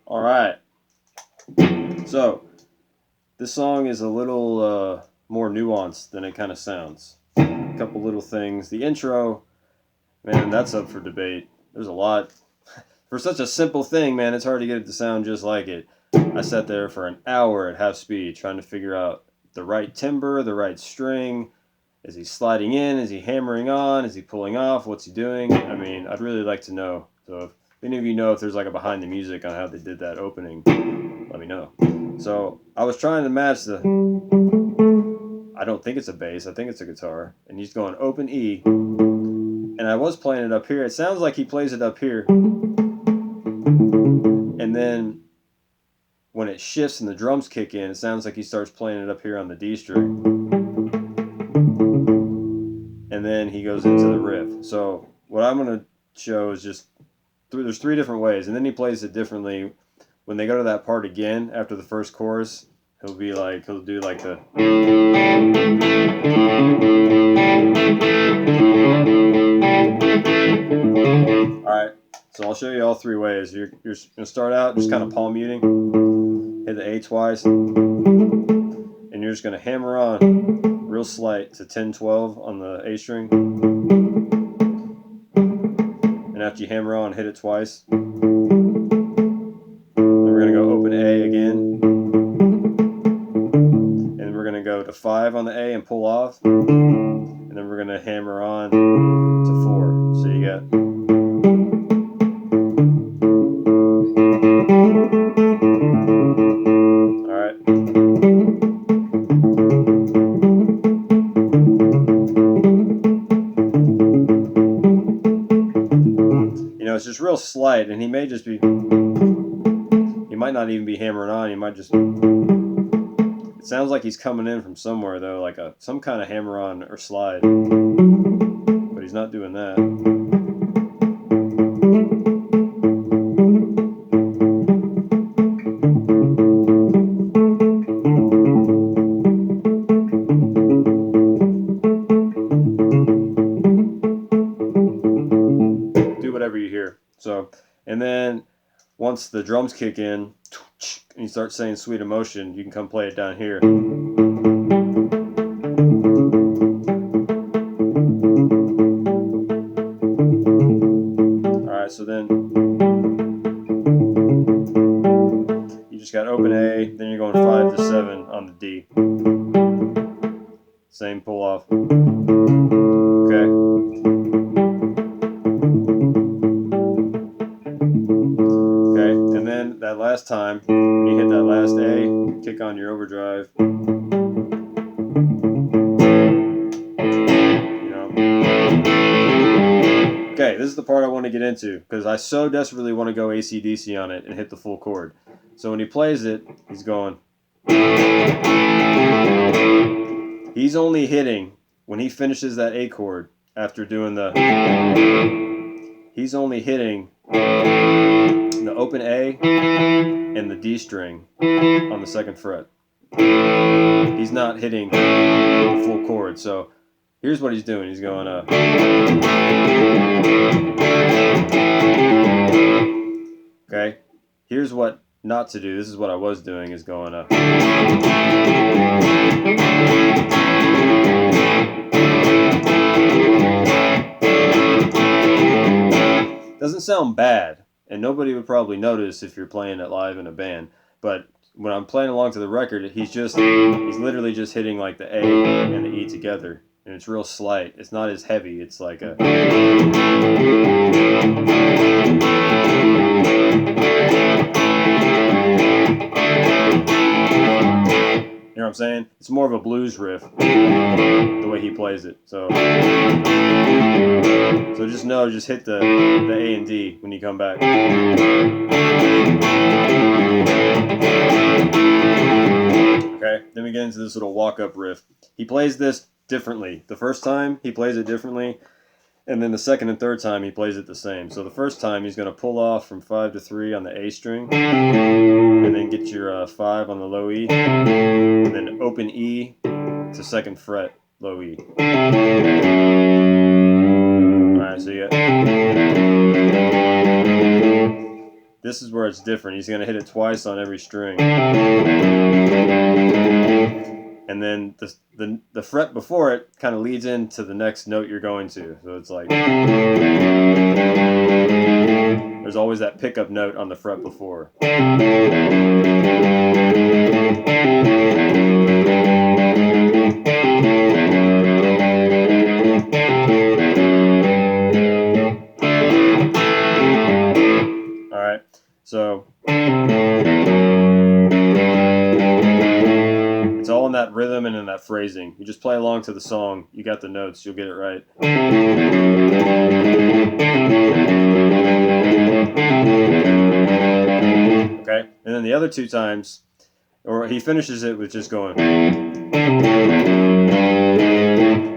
Alright, so this song is a little more nuanced than it kind of sounds. A couple little things. The intro, man, that's up for debate. There's a lot. For such a simple thing, man, it's hard to get it to sound just like it. I sat there for an hour at half speed trying to figure out the right timbre, the right string. Is he sliding in? Is he hammering on? Is he pulling off? What's he doing? I mean, I'd really like to know. So if any of you know if there's like a behind the music on how they did that opening, let me know. So I was trying to match the, I don't think it's a bass, I think it's a guitar, and he's going open E, and I was playing it up here. It sounds like he plays it up here, and then when it shifts and the drums kick in, it sounds like he starts playing it up here on the D string, and then he goes into the riff. So what I'm going to show is just, there's three different ways, and then he plays it differently. When they go to that part again after the first chorus, he'll do like the, alright, so I'll show you all three ways. You're going to start out just kind of palm muting, hit the A twice, and you're just going to hammer on real slight to 10-12 on the A string, and after you hammer on, hit it twice. We're going to go open A again, and we're going to go to 5 on the A and pull off, and then we're going to hammer on to 4. So you got, alright, you know, it's just real slight, and he may just be, he might not even be hammering on. He might just, it sounds like he's coming in from somewhere though, like some kind of hammer on or slide, but he's not doing that. Do whatever you hear. So, and then once the drums kick in and you start saying Sweet Emotion, you can come play it down here. Alright, so then you just got open A, then you're going 5 to 7 on the D. Same pull off. Okay. And then that last time, when you hit that last A, kick on your overdrive. You know. Okay, this is the part I want to get into, because I so desperately want to go AC/DC on it and hit the full chord. So when he plays it, he's going. He's only hitting, when he finishes that A chord, after doing the, he's only hitting the open A and the D string on the 2nd fret. He's not hitting the full chord. So here's what he's doing. He's going okay. Here's what not to do. This is what I was doing, is going Doesn't sound bad, and nobody would probably notice if you're playing it live in a band, but when I'm playing along to the record, he's literally just hitting like the A and the E together, and it's real slight. It's not as heavy. It's like a, you know what I'm saying? It's more of a blues riff, the way he plays it. So just know, just hit the A and D when you come back. Okay, then we get into this little walk-up riff. He plays this differently. The first time, he plays it differently, and then the second and third time, he plays it the same. So the first time, he's going to pull off from 5 to 3 on the A string, and then get your 5 on the low E, and then open E to 2nd fret, low E. where it's different. He's going to hit it twice on every string. And then the fret before it kind of leads into the next note you're going to. So it's like there's always that pickup note on the fret before. Alright, so it's all in that rhythm and in that phrasing. You just play along to the song, you got the notes, you'll get it right. Okay, and then the other two times, or he finishes it with just going.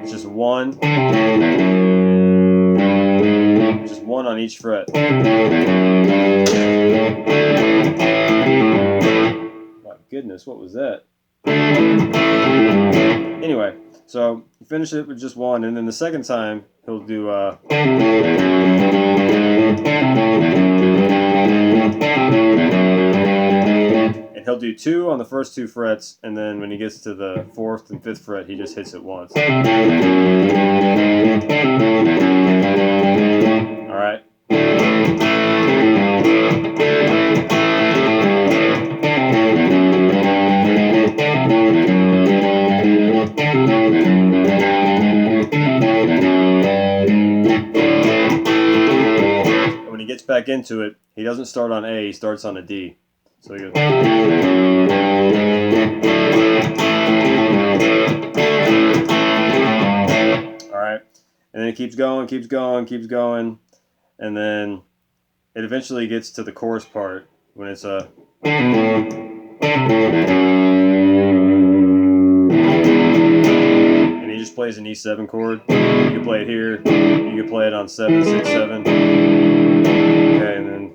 It's just one on each fret. My goodness, what was that? Anyway, so you finish it with just one, and then the second time he'll do and he'll do two on the first two frets, and then when he gets to the fourth and fifth fret, he just hits it once. All right. When he gets back into it, he doesn't start on A, he starts on a D. So he goes. Alright. And then it keeps going, and then it eventually gets to the chorus part when it's a and he just plays an E7 chord. You can play it here, you can play it on 7, 6, 7. Okay, and then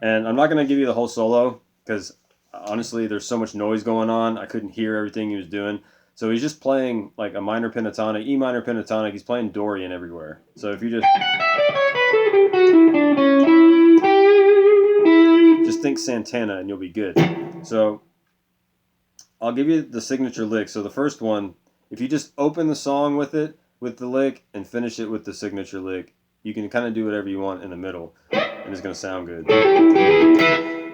and I'm not going to give you the whole solo because honestly there's so much noise going on, I couldn't hear everything he was doing. So he's just playing like a minor pentatonic, E minor pentatonic. He's playing Dorian everywhere. So if you just think Santana and you'll be good. So I'll give you the signature lick. So the first one, if you just open the song with it, with the lick, and finish it with the signature lick, you can kind of do whatever you want in the middle, and it's going to sound good.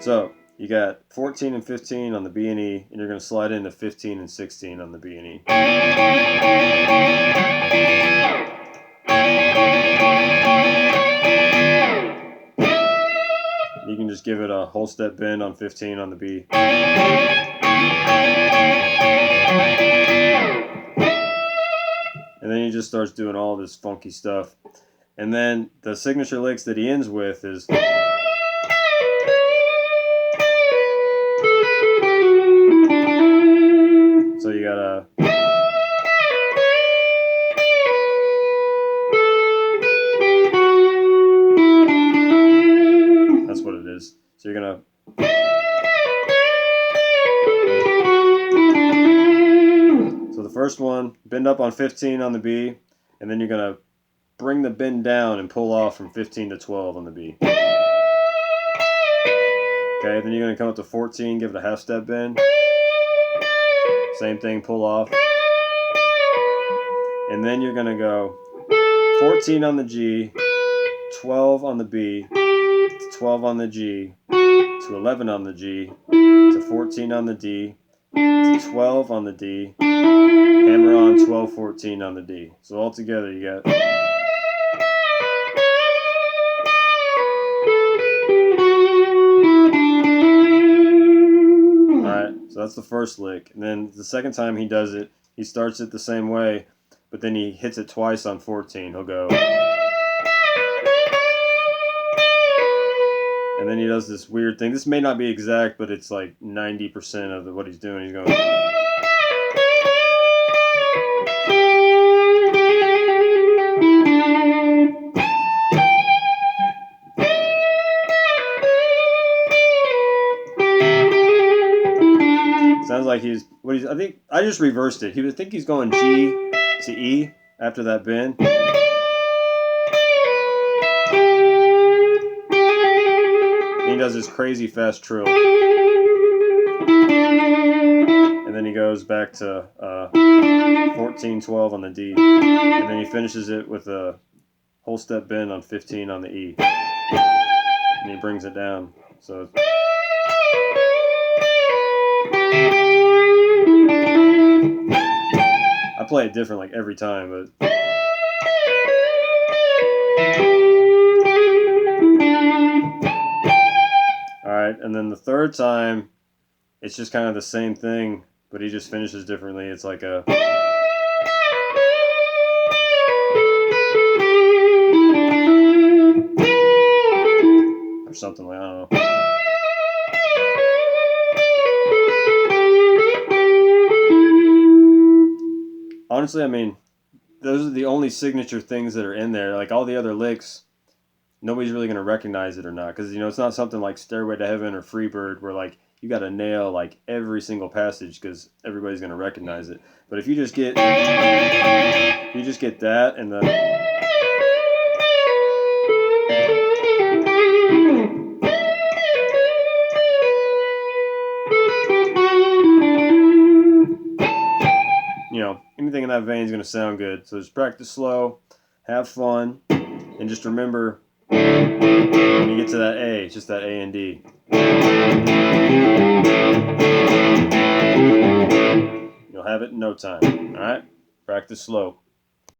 So you got 14 and 15 on the B and E, and you're going to slide into 15 and 16 on the B and E. You can just give it a whole step bend on 15 on the B. And then he just starts doing all this funky stuff. And then the signature licks that he ends with is so you gotta that's what it is. So you're gonna so the first one, bend up on 15 on the B, and then you're gonna bring the bend down and pull off from 15 to 12 on the B. Okay, then you're going to come up to 14, give it a half step bend. Same thing, pull off. And then you're going to go 14 on the G, 12 on the B, to 12 on the G, to 11 on the G, to 14 on the D, to 12 on the D, hammer on 12, 14 on the D. So all together you got so that's the first lick. And then the second time he does it, he starts it the same way, but then he hits it twice on 14. He'll go. And then he does this weird thing. This may not be exact, but it's like 90% of what he's doing. He's going. Sounds like he's I think I just reversed it. He would think he's going G to E after that bend. does this crazy fast trill. And then he goes back to 14-12 on the D. And then he finishes it with a whole step bend on 15 on the E. And he brings it down. So I play it different like every time, but alright, and then the third time it's just kind of the same thing, but he just finishes differently. It's like a or something like, I don't know. Honestly, I mean, those are the only signature things that are in there. Like all the other licks, nobody's really going to recognize it or not. Because, you know, it's not something like Stairway to Heaven or Freebird where, like, you got to nail, like, every single passage because everybody's going to recognize it. But if you just get that and the... You know, anything in that vein is going to sound good. So just practice slow, have fun, and just remember when you get to that A, it's just that A and D. You'll have it in no time. All right? Practice slow.